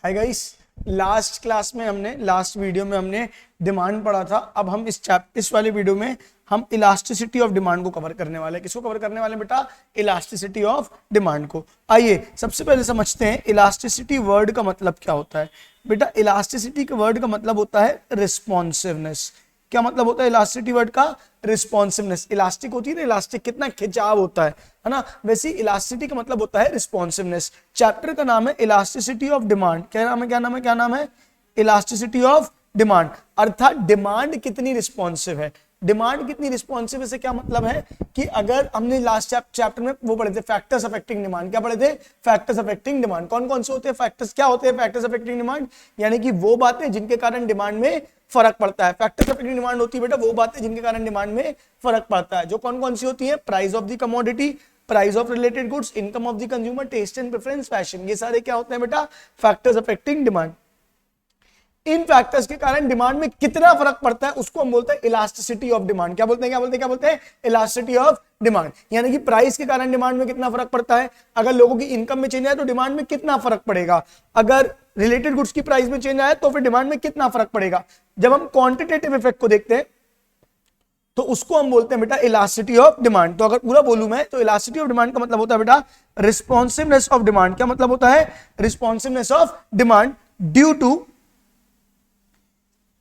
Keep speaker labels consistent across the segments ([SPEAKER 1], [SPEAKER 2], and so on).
[SPEAKER 1] Hi guys, last video में हमने demand पढ़ा था। अब हम इस वाले वीडियो में हम इलास्टिसिटी ऑफ डिमांड को कवर करने वाले हैं। किसको कवर करने वाले हैं बेटा? इलास्टिसिटी ऑफ डिमांड को। आइए सबसे पहले समझते हैं इलास्टिसिटी वर्ड का मतलब क्या होता है। बेटा इलास्टिसिटी के वर्ड का मतलब होता है रिस्पॉन्सिवनेस। क्या मतलब होता है इलास्टिसिटी वर्ड का? रिस्पॉन्सिवनेस। इलास्टिक होती है ना, इलास्टिक कितना खिंचाव होता है ना, वैसे इलास्टिसिटी का मतलब होता है रिस्पॉन्सिवनेस। चैप्टर का नाम है इलास्टिसिटी ऑफ डिमांड। क्या नाम है? क्या नाम है? Elasticity of demand. अर्थात डिमांड कितनी रिस्पॉन्सिव है। डिमांड कितनी रिस्पॉन्सिव है से क्या मतलब है कि अगर हमने लास्ट चैप्टर में वो पढ़े थे फैक्टर्स अफेक्टिंग डिमांड। क्या पढ़े थे? Factors affecting demand. कौन कौन से होते हैं फैक्टर्स? क्या होते हैं फैक्टर्स अफेक्टिंग डिमांड? यानी कि वो बातें जिनके कारण डिमांड में फर्क पड़ता है। फैक्टर्स अफेक्टिंग डिमांड होती है बेटा वो बातें जिनके कारण डिमांड में फर्क पड़ता है। जो कौन कौन सी होती है? Price of the commodity, price of related goods, income of the consumer, taste and preference, fashion. ये सारे क्या होते हैं बेटा? Factors affecting demand. इन फैक्टर्स के कारण डिमांड में कितना फर्क पड़ता है उसको हम बोलते हैं इलास्टिसिटी ऑफ डिमांड। क्या बोलते हैं? Elasticity of demand. यानी कि प्राइस के कारण डिमांड में कितना फर्क पड़ता है। अगर लोगों की इनकम में चेंज आए तो डिमांड में कितना फर्क पड़ेगा। अगर रिलेटेड गुड्स की प्राइस में चेंज आए तो फिर डिमांड में कितना फर्क पड़ेगा। जब हम क्वांटिटेटिव इफेक्ट को देखते हैं तो उसको हम बोलते हैं बेटा इलास्टिसिटी ऑफ डिमांड। तो अगर पूरा बोलूं मैं तो इलास्टिसिटी ऑफ डिमांड का मतलब होता है बेटा रिस्पॉन्सिवनेस ऑफ डिमांड। क्या मतलब होता है? Responsiveness of demand due to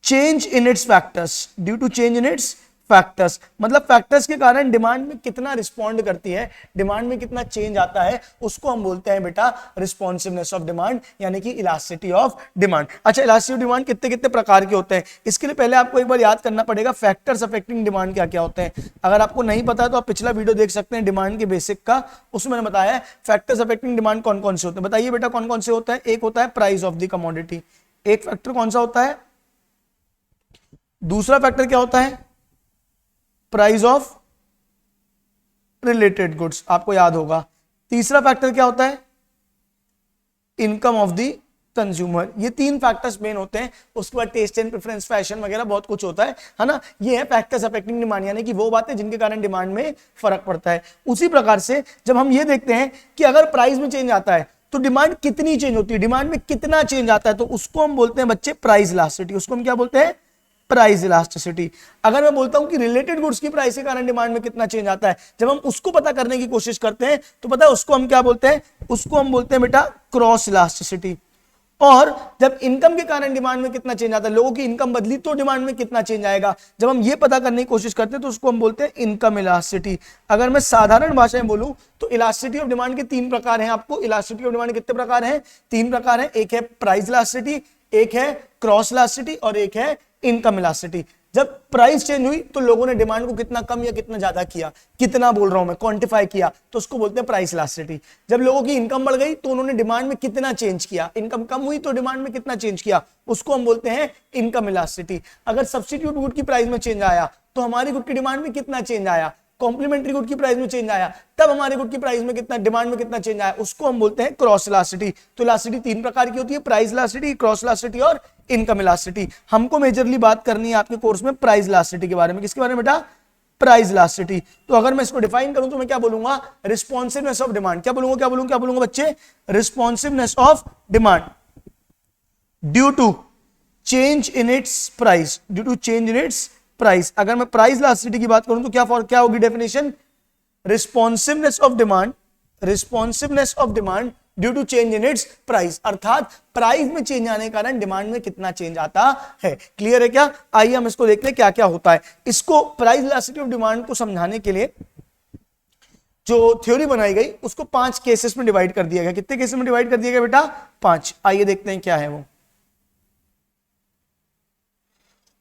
[SPEAKER 1] change in its factors. Due to change in its factors मतलब फैक्टर्स के कारण डिमांड में कितना रिस्पॉन्ड करती है, डिमांड में कितना चेंज आता है, उसको हम बोलते हैं बेटा रिस्पॉन्सिवनेस ऑफ डिमांड यानी कि इलास्टिसिटी ऑफ डिमांड। अच्छा, इलास्टिसिटी ऑफ डिमांड कितने कितने प्रकार के होते हैं इसके लिए पहले आपको एक बार याद करना पड़ेगा फैक्टर्स अफेक्टिंग डिमांड क्या क्या होते हैं। अगर आपको नहीं पता तो आप पिछला वीडियो देख सकते हैं डिमांड के बेसिक का, उसमें मैंने बताया है फैक्टर्स अफेक्टिंग डिमांड कौन कौन से होते हैं। बताइए बेटा कौन कौन से होते हैं। एक होता है प्राइस ऑफ द कमोडिटी। एक फैक्टर कौन सा होता है? दूसरा फैक्टर क्या होता है? प्राइस ऑफ रिलेटेड गुड्स, आपको याद होगा। तीसरा फैक्टर क्या होता है? Income of the consumer. ये तीन फैक्टर्स मेन होते हैं। उसके बाद टेस्ट एंड प्रेफरेंस, फैशन वगैरह बहुत कुछ होता है ना। ये है फैक्टर्स अफेक्टिंग डिमांड यानी कि वो बातें जिनके कारण डिमांड में फर्क पड़ता है। उसी प्रकार से जब हम ये देखते हैं कि अगर प्राइस में चेंज आता है तो डिमांड कितनी चेंज होती है, डिमांड में कितना चेंज आता है, तो उसको हम बोलते हैं बच्चे प्राइस इलास्टिसिटी। उसको हम क्या बोलते हैं? Price elasticity. अगर मैं बोलता हूं कि रिलेटेड गुड्स की प्राइस के कारण डिमांड में कितना चेंज आता है, जब हम उसको पता करने की कोशिश करते हैं तो पता है उसको हम क्या बोलते हैं? उसको हम बोलते हैं बेटा क्रॉस इलास्टिसिटी। और जब इनकम के कारण डिमांड में कितना चेंज आता है, लोगों की इनकम बदली तो डिमांड में कितना चेंज आएगा, जब हम ये पता करने की कोशिश करते हैं तो उसको हम बोलते हैं इनकम इलास्टिसिटी। अगर मैं साधारण भाषा में बोलूं तो इलास्टिसिटी ऑफ डिमांड के तीन प्रकार हैं। आपको इलास्टिसिटी ऑफ डिमांड कितने प्रकार हैं? तीन प्रकार हैं। एक है प्राइस इलास्टिसिटी, एक है क्रॉस इलास्टिसिटी और एक है इनकम इलास्टिसिटी। जब प्राइस चेंज हुई तो लोगों ने डिमांड को कितना कम या कितना ज्यादा किया, कितना बोल रहा हूं मैं, क्वांटिफाई किया, तो उसको बोलते हैं प्राइस इलास्टिसिटी। जब लोगों की इनकम बढ़ गई तो उन्होंने डिमांड में कितना चेंज किया, इनकम कम हुई तो डिमांड में कितना चेंज किया, उसको हम बोलते हैं इनकम इलास्टिसिटी। अगर सब्स्टिट्यूट गुड की प्राइस में चेंज आया तो हमारी गुड की डिमांड में कितना चेंज आया, कॉम्प्लीमेंट्री गुड की प्राइस में चेंज आया तब हमारे गुड की प्राइस में कितना, डिमांड में कितना चेंज आया, उसको हम बोलते हैं क्रॉस इलास्टिसिटी। तो इलास्टिसिटी तीन प्रकार की होती है, प्राइस इलास्टिसिटी, क्रॉस इलास्टिसिटी और इनकम इलास्टिसिटी। हमको मेजरली बात करनी है आपके कोर्स में प्राइस इलास्टिसिटी के बारे में। किसके बारे में बेटा? Price elasticity. तो अगर मैं इसको डिफाइन करूं तो मैं क्या बोलूंगा? Responsiveness of demand. क्या बोलूंगा बच्चे? Responsiveness of demand due to change in its price. Due to change in its price. अगर मैं प्राइस इलास्टिसिटी की बात करूं तो क्या होगी definition? Responsiveness of demand due to change in its price. अर्थात प्राइस में चेंज आने के कारण डिमांड में कितना चेंज आता है। क्लियर है क्या? आइए हम इसको देखते हैं क्या क्या होता है। इसको प्राइस इलास्टिसिटी ऑफ डिमांड को समझाने के लिए जो थ्योरी बनाई गई उसको 5 केसेस में डिवाइड कर दिया गया। कितने केसेस में डिवाइड कर दिया गया बेटा? 5। आइए देखते हैं क्या है वो।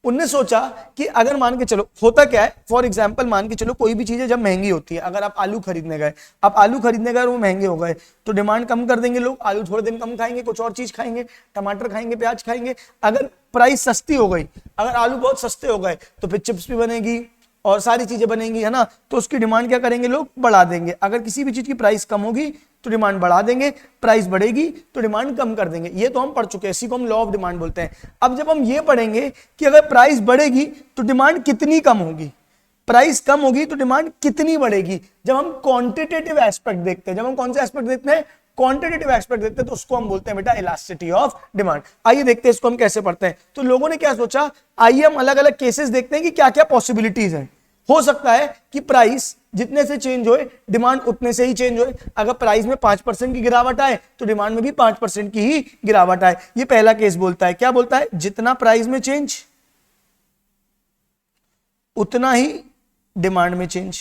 [SPEAKER 1] उनने सोचा कि अगर मान के चलो, होता क्या है, फॉर एग्जांपल मान के चलो कोई भी चीज है जब महंगी होती है, अगर आप आलू खरीदने गए और वो महंगे हो गए तो डिमांड कम कर देंगे लोग, आलू थोड़े दिन कम खाएंगे, कुछ और चीज खाएंगे, टमाटर खाएंगे, प्याज खाएंगे। अगर प्राइस सस्ती हो गई, अगर आलू बहुत सस्ते हो गए तो फिर चिप्स भी बनेगी और सारी चीजें बनेंगी, है ना। तो उसकी डिमांड क्या करेंगे लोग? बढ़ा देंगे। अगर किसी भी चीज की प्राइस कम होगी तो डिमांड बढ़ा देंगे, प्राइस बढ़ेगी तो डिमांड कम कर देंगे। ये तो हम पढ़ चुके हैं, इसी को हम लॉ ऑफ डिमांड बोलते हैं। अब जब हम ये पढ़ेंगे कि अगर प्राइस बढ़ेगी तो डिमांड कितनी कम होगी, प्राइस कम होगी तो डिमांड कितनी बढ़ेगी, जब हम क्वांटिटेटिव एस्पेक्ट देखते हैं। जब हम कौन से एस्पेक्ट देखते हैं? क्वांटिटेटिव एस्पेक्ट देखते हैं तो उसको हम बोलते हैं बेटा इलास्टिसिटी ऑफ डिमांड। आइए देखते हैं इसको हम कैसे पढ़ते हैं। तो लोगों ने क्या सोचा, आइए हम अलग अलग केसेस देखते हैं कि क्या क्या पॉसिबिलिटीज हैं। हो सकता है कि प्राइस जितने से चेंज होए डिमांड उतने से ही चेंज होए। अगर प्राइस में 5% की गिरावट आए तो डिमांड में भी 5% की ही गिरावट आए। ये पहला केस बोलता है, क्या बोलता है, जितना प्राइस में चेंज उतना ही डिमांड में चेंज।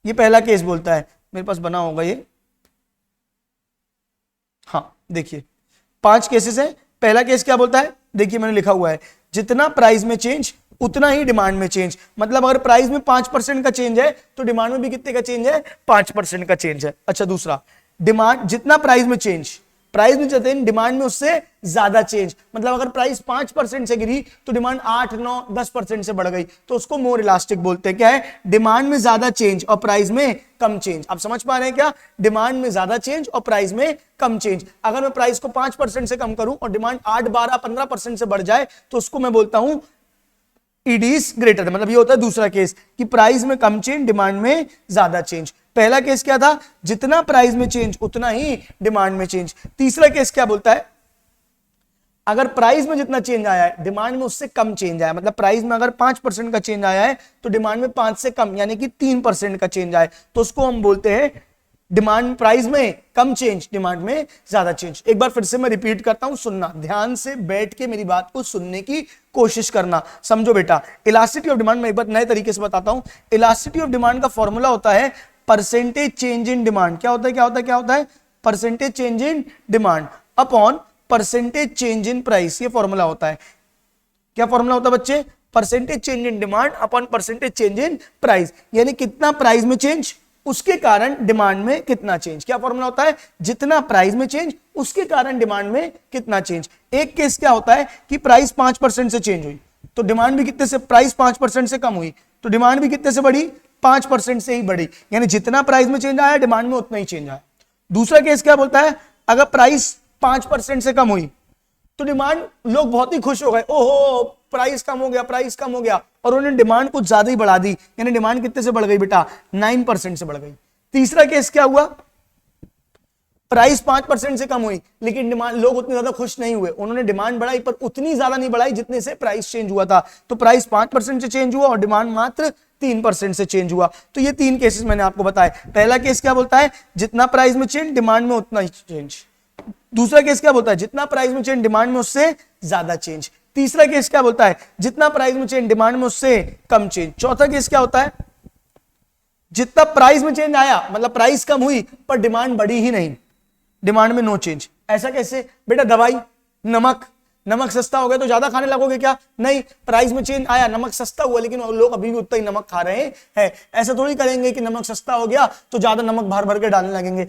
[SPEAKER 1] ये पहला केस बोलता है, मेरे पास बना होगा ये, हाँ देखिए 5 केसेस हैं। पहला केस क्या बोलता है, देखिए मैंने लिखा हुआ है, जितना प्राइस में चेंज उतना ही डिमांड में चेंज। मतलब अगर प्राइस में 5% का चेंज है तो डिमांड में भी कितने का चेंज है, 5% का चेंज है। अच्छा दूसरा, डिमांड जितना प्राइस में चेंज, प्राइस में चलते हैं डिमांड में उससे ज्यादा चेंज। मतलब अगर प्राइस 5% से गिरी तो डिमांड 8, 9, 10% से बढ़ गई तो उसको मोर इलास्टिक बोलते हैं। क्या है, डिमांड में ज्यादा चेंज और प्राइस में कम चेंज। आप समझ पा रहे हैं क्या, डिमांड में ज्यादा चेंज और प्राइस में कम चेंज। अगर मैं प्राइस को 5% से कम करूं और डिमांड 8, 12, 15% से बढ़ जाए तो उसको मैं बोलता हूं ईडी इज ग्रेटर। मतलब ये होता है दूसरा केस कि प्राइस में कम चेंज, डिमांड में ज्यादा चेंज। पहला केस क्या था, जितना प्राइस में चेंज उतना ही डिमांड में चेंज। तीसरा केस क्या बोलता है, अगर प्राइस में जितना चेंज आया है डिमांड में उससे कम चेंज आया। मतलब प्राइस में अगर 5% का चेंज आया है तो डिमांड में 5 से कम यानी कि 3% का चेंज आए तो उसको हम बोलते हैं डिमांड, प्राइस में कम चेंज, डिमांड में ज्यादा चेंज। एक बार फिर से मैं रिपीट करता हूं, सुनना ध्यान से, बैठ के मेरी बात को सुनने की कोशिश करना। समझो बेटा, इलास्टिसिटी ऑफ डिमांड मैं एक बार नए तरीके से बताता हूं। इलास्टिसिटी ऑफ डिमांड का फॉर्मूला होता है परसेंटेज चेंज इन डिमांड। क्या होता है, क्या होता है, क्या होता है, percentage change in demand upon percentage change in price. ये फॉर्मूला होता है। क्या फॉर्मूला होता है बच्चे, percentage change in demand upon percentage change in price. यानी कितना प्राइस में चेंज उसके कारण डिमांड में कितना चेंज। क्या फॉर्मूला होता है, जितना प्राइस में चेंज उसके कारण डिमांड में कितना चेंज। एक केस क्या होता है कि प्राइस 5% से चेंज हुई तो डिमांड भी कितने से, प्राइस 5% से कम हुई तो डिमांड भी कितने से बढ़ी, 5% से ही बढ़ी। यानी जितना प्राइस में चेंज आया डिमांड में उतना ही चेंज आया। दूसरा केस क्या बोलता है, अगर प्राइस 5% से कम हुई तो डिमांड, लोग बहुत ही खुश हो गए, ओहो प्राइस कम हो गया, प्राइस कम हो गया, और उन्होंने डिमांड कुछ ज्यादा ही बढ़ा दी। यानी डिमांड कितने से बढ़ गई बेटा, 9% से बढ़ गई। तीसरा केस क्या हुआ, प्राइस 5% से कम हुई लेकिन डिमांड, लोग उतने ज्यादा खुश नहीं हुए, उन्होंने डिमांड बढ़ाई पर उतनी ज्यादा नहीं बढ़ाई जितने से प्राइस चेंज हुआ था। तो प्राइस 5% से चेंज हुआ और डिमांड मात्र 3% से चेंज हुआ। तो ये 3 केसेस मैंने आपको बताए। पहला केस क्या बोलता है, जितना प्राइस में चेंज डिमांड में उतना ही चेंज। दूसरा केस क्या बोलता है, जितना प्राइस में चेंज डिमांड में उससे ज्यादा चेंज। तीसरा केस क्या बोलता है, जितना प्राइस में चेंज डिमांड में उससे कम चेंज। चौथा केस क्या होता है, जितना प्राइस में चेंज आया मतलब प्राइस कम हुई पर डिमांड बढ़ी ही नहीं, डिमांड में नो चेंज। ऐसा कैसे बेटा, दवाई, नमक, नमक सस्ता हो गया तो ज्यादा खाने लगोगे क्या, नहीं, प्राइस में चेंज आया, नमक सस्ता हुआ लेकिन लोग अभी भी उतना ही नमक खा रहे हैं। ऐसा थोड़ी करेंगे कि नमक सस्ता हो गया तो ज्यादा नमक भर भर के डालने लगेंगे।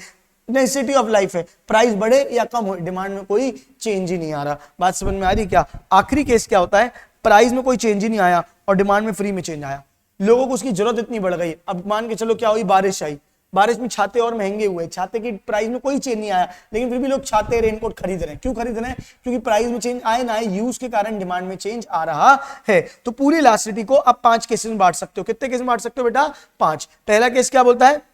[SPEAKER 1] नेसेसिटी ऑफ लाइफ है, प्राइस बढ़े या कम हो डिमांड में कोई चेंज ही नहीं आ रहा। बात समझ में आ रही क्या। आखिरी केस क्या होता है, प्राइस में कोई चेंज ही नहीं आया और डिमांड में फ्री में चेंज आया, लोगों को उसकी जरूरत इतनी बढ़ गई। अब मान के चलो क्या हुई, बारिश आई, बारिश में छाते और महंगे हुए, छाते की प्राइस में कोई चेंज नहीं आया लेकिन फिर भी लोग छाते रेनकोट खरीद रहे हैं। क्यों खरीद रहे हैं, क्योंकि प्राइस में चेंज आए ना आए, यूज के कारण डिमांड में चेंज आ रहा है। तो पूरी इलास्टिसिटी को आप 5 केसेस में बांट सकते हो। कितने केस में बांट सकते हो बेटा, 5। पहला केस क्या बोलता है,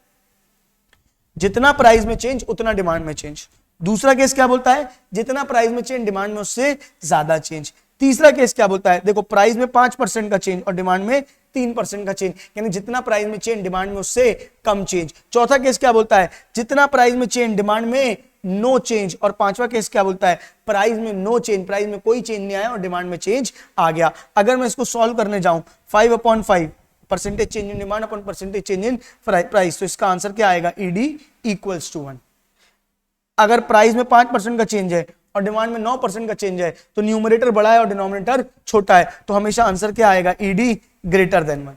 [SPEAKER 1] जितना प्राइस में चेंज उतना डिमांड में चेंज। दूसरा केस क्या बोलता है, जितना प्राइस में चेंज डिमांड में उससे ज्यादा चेंज। तीसरा केस क्या बोलता है, देखो प्राइस में 5% का चेंज और डिमांड में 3% का चेंज, यानी जितना प्राइस में चेंज डिमांड में उससे कम चेंज। चौथा केस क्या बोलता है, जितना प्राइस में चेंज डिमांड में नो चेंज। और पांचवा केस क्या बोलता है, प्राइस में नो चेंज, प्राइस में कोई चेंज नहीं आया और डिमांड में चेंज आ गया। अगर मैं इसको सॉल्व करने जाऊं 5/5 percentage change in demand upon percentage change in price, तो इसका आंसर क्या आएगा, ईडी इक्वल्स टू 1। अगर प्राइस में 5% का चेंज है और डिमांड में 9% का चेंज है तो न्यूमरेटर बड़ा है और डिनोमिनेटर छोटा है, तो हमेशा आंसर क्या आएगा, ईडी ग्रेटर देन 1।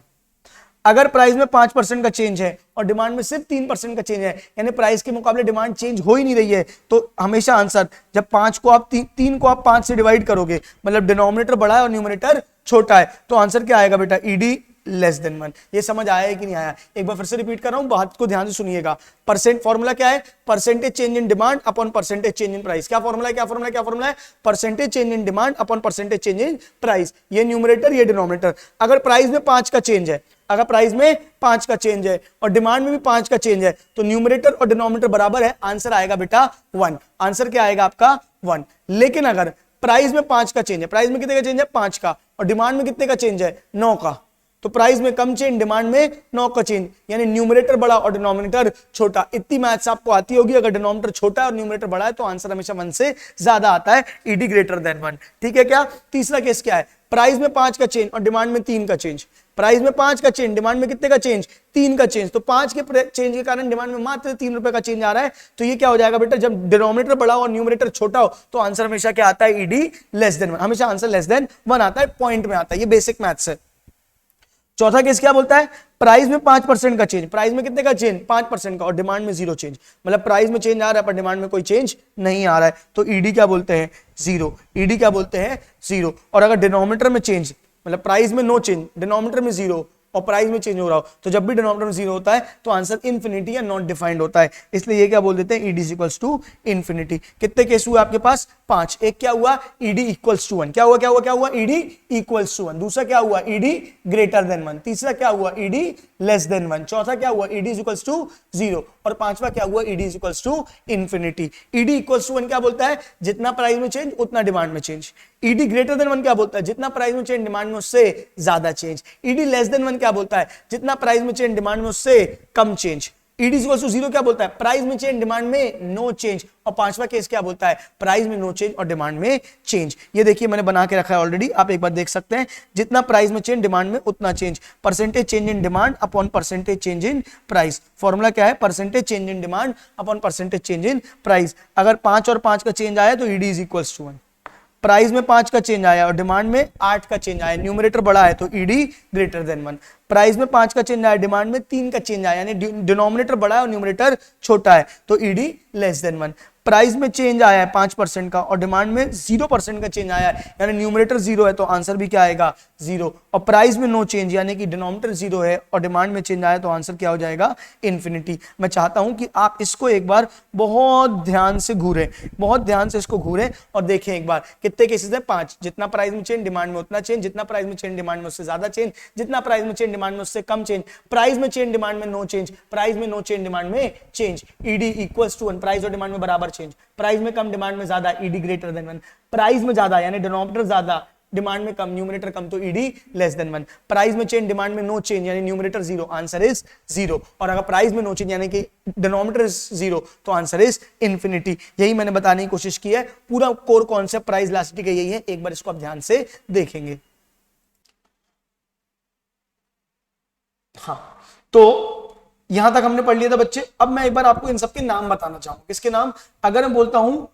[SPEAKER 1] अगर प्राइस में 5% का चेंज है और डिमांड में सिर्फ 3% का चेंज है, यानी प्राइस के मुकाबले डिमांड चेंज हो ही नहीं रही है, तो हमेशा आंसर, जब 5 को आप 3 को आप 5 से डिवाइड करोगे, मतलब डिनोमिनेटर बड़ा है और न्यूमरेटर छोटा है, तो आंसर क्या आएगा बेटा, ईडी लेस देन 1। ये समझ आया है कि नहीं आया? एक बार फिर से रिपीट कर रहा हूं, बात को ध्यान से सुनिएगा। परसेंट फॉर्मूला क्या है? Percentage change in demand upon percentage change in price. क्या फॉर्मूला है? क्या फॉर्मूला है? क्या फॉर्मूला है? Percentage change in demand upon percentage change in price. ये न्यूमरेटर, ये डिनोमिनेटर। अगर प्राइस में 5 का चेंज है, अगर प्राइस में 5 का चेंज है और डिमांड में भी 5 का चेंज है, तो न्यूमरेटर और डिनोमिनेटर बराबर है, आंसर आएगा बेटा 1। आंसर क्या आएगा आपका? 1। लेकिन अगर प्राइस में 5 का चेंज है, प्राइस में कितने का चेंज है? 5 का, और डिमांड में कितने का चेंज है? 9 का, तो प्राइस में कम चेंज, डिमांड में 9 का चेंज, यानी न्यूमरेटर बड़ा और डिनोमिनेटर छोटा। इतनी मैथ्स आपको आती होगी। अगर डिनोमिनेटर छोटा है और न्यूमरेटर बड़ा है तो आंसर हमेशा 1 से ज्यादा आता है, ईडी ग्रेटर देन 1। ठीक है क्या? तीसरा केस क्या है? प्राइस में 5 का चेंज और डिमांड में 3 का चेंज। प्राइस में 5 का चेंज, डिमांड में कितने का चेंज? 3 का चेंज। तो 5 के चेंज के कारण डिमांड में मात्र 3 रुपए का चेंज आ रहा है। तो ये क्या हो जाएगा बेटा? जब डिनोमिनेटर बड़ा हो और न्यूमरेटर छोटा हो तो आंसर हमेशा क्या आता है? ED less than 1। हमेशा आंसर लेस देन 1 आता है, पॉइंट में आता है। ये बेसिक मैथ्स है। चौथा केस क्या बोलता है? प्राइस में 5% का चेंज, प्राइस में कितने का चेंज? 5% का, और डिमांड में 0 चेंज। मतलब प्राइस में चेंज आ रहा है पर डिमांड में कोई चेंज नहीं आ रहा है, तो ईडी क्या बोलते हैं? 0। ईडी क्या बोलते हैं? 0। और अगर डिनोमिनेटर में चेंज, मतलब प्राइस में नो चेंज, डिनोमिनेटर में 0 और प्राइस में चेंज हो रहा हो, तो जब भी डिनोमिनेटर में 0 होता है तो आंसर इन्फिनिटी या नॉट डिफाइंड होता है। इसलिए ये क्या बोल देते हैं? ED equals to infinity. कितने केस हुए आपके पास? 5। एक क्या हुआ? ED equals to 1। क्या हुआ? क्या हुआ? क्या हुआ? ED equals to 1। दूसरा क्या हुआ? ED greater than 1। तीसरा क्या हुआ? ED less than 1। चौथा क्या हुआ? ED equals to 0। और पांचवा क्या हुआ? ED equals to infinity. ED equals to 1 क्या बोलता है? जितना प्राइस में चेंज उतना डिमांड में चेंज। ईडी ग्रेटर देन 1 क्या बोलता है? जितना प्राइस में चेंज, डिमांड में उससे ज्यादा चेंज। ईडी लेस देन 1 क्या बोलता है? जितना प्राइस में चेंज, डिमांड में उससे कम चेंज। ईडी इक्वल्स टू 0 क्या बोलता है? प्राइस में चेंज, डिमांड में नो चेंज। और पांचवा केस क्या बोलता है? प्राइस में नो चेंज और डिमांड में चेंज। ये देखिए मैंने बना के रखा है ऑलरेडी, आप एक बार देख सकते हैं। जितना प्राइस में चेंज, डिमांड में उतना change. Percentage change in demand upon percentage change in price. Formula क्या है? Percentage change in demand upon percentage change in price. अगर 5 और 5 का चेंज आया तो ED is equals to 1। Price में 5 का चेंज आया और डिमांड में 8 का चेंज आया, न्यूमरेटर बड़ा है तो ईडी ग्रेटर देन 1। प्राइस में 5 का चेंज आया, डिमांड में 3 का चेंज आया, यानी डिनोमिनेटर बड़ा है और न्यूमरेटर छोटा है, तो ईडी लेस देन 1। प्राइस में चेंज आया है 5% का और डिमांड में 0% का चेंज आया है, यानी न्यूमरेटर 0 है तो आंसर भी क्या आएगा? 0। और प्राइस में नो चेंज, यानी कि डिनोमिनेटर 0 है और डिमांड में चेंज आया तो आंसर क्या हो जाएगा? इन्फिनिटी। मैं चाहता हूं कि आप इसको एक बार बहुत ध्यान से घूरें, बहुत ध्यान से इसको घूरें और देखें एक बार। कितने केसेस है? 5। जितना प्राइस में चेंज, डिमांड में उतना चेंज। जितना प्राइस में चेंज, डिमांड में उससे ज्यादा चेंज। जितना प्राइस में चेंज, डिमांड में उससे कम चेंज। प्राइस में चेंज, डिमांड में नो चेंज। प्राइस में नो चेंज, डिमांड में change. ED equals to 1। Price और डिमांड में बराबर चेंज। प्राइस में कम, डिमांड में ज्यादा, ईडी ग्रेटर देन 1। प्राइस में ज्यादा यानी डिनोमिनेटर ज्यादा, डिमांड में कम, न्यूमरेटर कम, तो ईडी लेस देन 1। प्राइस में चेंज, डिमांड में नो चेंज, यानी न्यूमरेटर 0, आंसर इज 0। और अगर प्राइस में नो चेंज यानी कि डिनोमिनेटर इज 0 तो आंसर इज इन्फिनिटी। यही मैंने बताने की कोशिश की है। पूरा कोर कॉन्सेप्ट प्राइस इलास्टिसिटी का यही है। एक बार इसको आप ध्यान से देखेंगे। हाँ, तो यहां तक हमने पढ़ लिया था बच्चे। अब मैं एक बार आपको इन सबके नाम बताना चाहूंगा। किसके नाम? अगर मैं बोलता हूं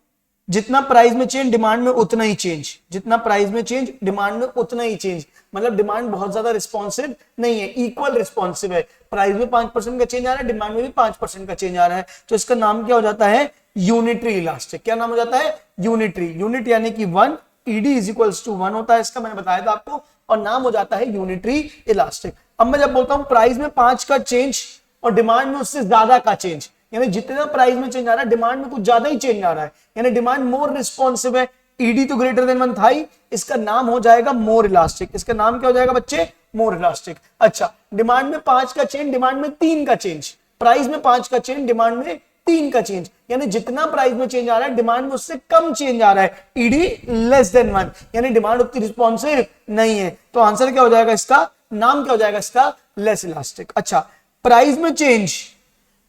[SPEAKER 1] जितना प्राइस में चेंज, डिमांड में उतना ही चेंज। जितना प्राइस में चेंज, डिमांड में उतना ही चेंज, मतलब डिमांड बहुत ज्यादा रिस्पॉन्सिव नहीं है, इक्वल रिस्पॉन्सिव है। प्राइस में 5% का चेंज आ रहा है, डिमांड में भी 5% का चेंज आ रहा है, तो इसका नाम क्या हो जाता है? Unitary elastic. क्या नाम हो जाता है? यूनिटरी। यूनिट यानी कि 1, ईडी इज इक्वल्स टू 1 होता है इसका, मैंने बताया था आपको, और नाम हो जाता है यूनिटरी इलास्टिक। अब मैं जब बोलता हूं प्राइस में 5 का चेंज और डिमांड में उससे ज्यादा का चेंज, यानी जितना प्राइस में चेंज आ रहा है, डिमांड में कुछ ज्यादा ही चेंज आ रहा है, यानी डिमांड मोर रिस्पॉन्सिव है। ईडी तो ग्रेटर देन 1 था ही, इसका नाम हो जाएगा मोर इलास्टिक। इसका नाम क्या हो जाएगा बच्चे? मोर इलास्टिक। अच्छा, डिमांड में 5 का चेंज, डिमांड में 3 का चेंज। प्राइस में 5 का चेंज, डिमांड में 3 का चेंज, यानी जितना प्राइस में चेंज आ रहा है, डिमांड में उससे कम चेंज आ रहा है, ईडी लेस देन 1, यानी डिमांड उतनी रिस्पॉन्सिव नहीं है, तो आंसर क्या हो जाएगा इसका? नाम क्या हो जाएगा इसका? Less elastic. अच्छा, प्राइस में चेंज,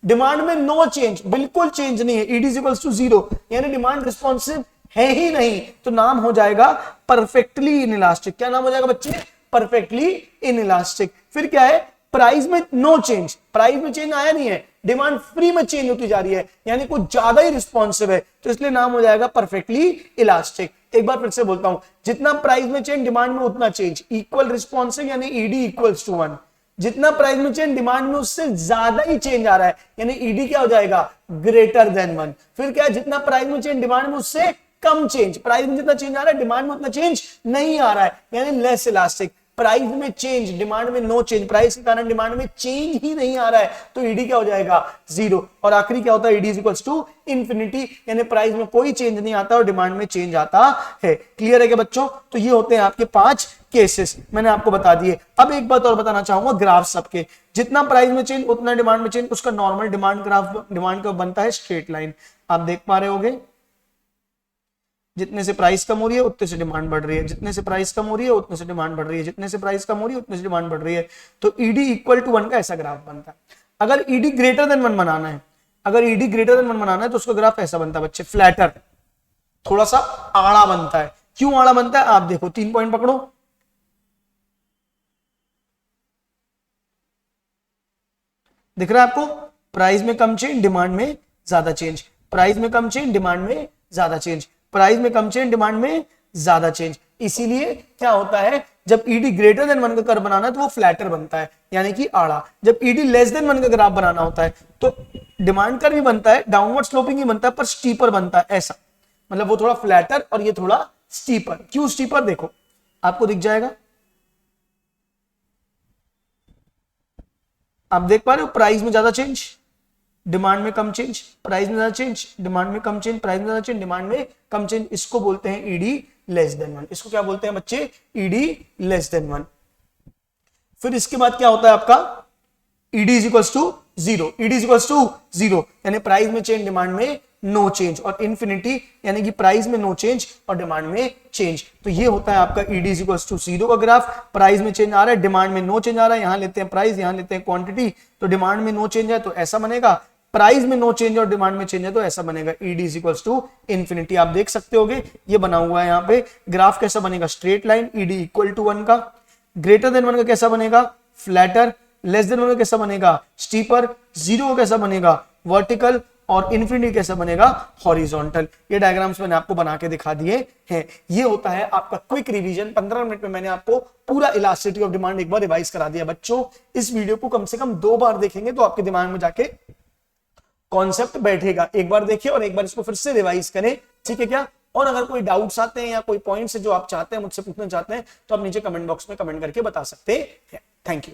[SPEAKER 1] डिमांड में नो चेंज, बिल्कुल चेंज नहीं है, ईडी इज इक्वल्स टू 0, यानी डिमांड रिस्पॉन्सिव है ही नहीं, तो नाम हो जाएगा परफेक्टली इनइलास्टिक। क्या नाम हो जाएगा बच्चे? Perfectly inelastic. फिर क्या है? प्राइस में नो चेंज, प्राइस में चेंज आया नहीं है, डिमांड फ्री में चेंज होती जा रही है, यानी कुछ ज्यादा ही रिस्पॉन्सिव है, तो इसलिए नाम हो जाएगा परफेक्टली इलास्टिक। एक बार फिर से बोलता हूं, जितना प्राइस में चेंज, डिमांड में उतना चेंज, इक्वल रिस्पॉन्सिव, यानी ईडी इक्वल्स टू 1। जितना प्राइस में चेंज, डिमांड में उससे ज्यादा ही चेंज आ रहा है, यानी ईडी क्या हो जाएगा? Greater than 1। फिर क्या है? जितना प्राइस में चेंज, डिमांड में उससे कम चेंज। प्राइस में जितना चेंज आ रहा है, डिमांड में उतना चेंज नहीं आ रहा है, यानी लेस इलास्टिक। प्राइस में चेंज, डिमांड में नो चेंज, प्राइस के कारण डिमांड में चेंज ही नहीं आ रहा है, तो ईडी क्या हो जाएगा, जीरो। और आखिरी क्या होता है, ED is equals to infinity, यानी प्राइस में कोई चेंज नहीं आता और डिमांड में चेंज आता है। क्लियर है क्या बच्चों? तो ये होते हैं आपके 5 केसेस, मैंने आपको बता दिए। अब एक बात और बताना चाहूंगा, ग्राफ सबके, जितना प्राइस में चेंज उतना डिमांड में चेंज, उसका नॉर्मल डिमांड ग्राफ, डिमांड का बनता है स्ट्रेट लाइन। आप देख पा रहे होगे, जितने से प्राइस कम हो रही है उतने से डिमांड बढ़ रही है, जितने से प्राइस कम हो रही है उतने से डिमांड बढ़ रही है, जितने से प्राइस कम हो रही है उतने से डिमांड बढ़ रही है। तो ईडी इक्वल टू 1 का ऐसा ग्राफ बनता है। अगर ईडी ग्रेटर देन 1 बनाना है, अगर ईडी ग्रेटर देन 1 बनाना है तो उसका ग्राफ ऐसा बनता है बच्चे, फ्लैटर, थोड़ा सा आड़ा बनता है। क्यों आड़ा बनता है? आप देखो, 3 पॉइंट पकड़ो, दिख रहा है आपको, प्राइस में कम चेंज, डिमांड में ज्यादा चेंज, प्राइस में कम चेंज, डिमांड में ज्यादा चेंज, प्राइस में कम चेंज, डिमांड में ज्यादा चेंज। इसीलिए क्या होता है, जब ईडी ग्रेटर देन 1 का कर्व बनाना है तो वो फ्लैटर बनता है, यानी कि आड़ा। जब ईडी लेस देन 1 का ग्राफ बनाना होता है तो डिमांड कर्व भी बनता है, डाउनवर्ड स्लोपिंग ही बनता है, पर स्टीपर बनता है, ऐसा, मतलब वो थोड़ा फ्लैटर और ये थोड़ा स्टीपर। क्यों स्टीपर? देखो आपको दिख जाएगा, आप देख पा रहे हो, प्राइस में ज्यादा चेंज, डिमांड में कम चेंज, प्राइस में ज्यादा चेंज, डिमांड में कम चेंज, प्राइस में ज्यादा चेंज, डिमांड में कम चेंज। इसको बोलते हैं ईडी लेस देन 1। इसको क्या बोलते हैं बच्चे? ED less than 1। फिर इसके बाद क्या होता है आपका, ED is equals to zero, ED is equals to zero, यानी प्राइस में चेंज, डिमांड में नो चेंज, और इन्फिनिटी यानी कि प्राइस में नो चेंज और डिमांड में चेंज। तो ये होता है आपका ED is equals to zero का ग्राफ। प्राइस में चेंज आ रहा है, डिमांड में नो चेंज आ रहा है, यहां लेते हैं प्राइस, यहां लेते हैं क्वांटिटी, तो डिमांड में नो चेंज है तो ऐसा बनेगा, प्राइस में नो चेंज और डिमांड में चेंज है तो ऐसा बनेगा, ED is equals to infinity. आप देख सकते होगे ये बना हुआ है यहाँ पे ग्राफ, कैसा बनेगा, straight line, ED equal to 1 का, ग्रेटर देन 1 का कैसा बनेगा, फ्लैटर, लेस देन 1 का कैसा बनेगा, स्टीपर, जीरो का कैसा बनेगा, वर्टिकल, और इन्फिनिटी कैसा बनेगा, हॉरिजॉन्टल। ये डायग्राम्स मैंने आपको बना के दिखा दिए हैं। ये होता है आपका क्विक रिवीजन। 15 मिनट में मैंने आपको पूरा इलास्टिसिटी ऑफ डिमांड एक बार रिवाइज करा दिया। बच्चों इस वीडियो को कम से कम 2 बार देखेंगे तो आपके दिमाग में जाके कॉन्सेप्ट बैठेगा। एक बार देखिए और एक बार इसको फिर से रिवाइज करें, ठीक है क्या? और अगर कोई डाउट्स आते हैं या कोई पॉइंट्स जो आप चाहते हैं मुझसे पूछना चाहते हैं तो आप नीचे कमेंट बॉक्स में कमेंट करके बता सकते हैं। Thank you.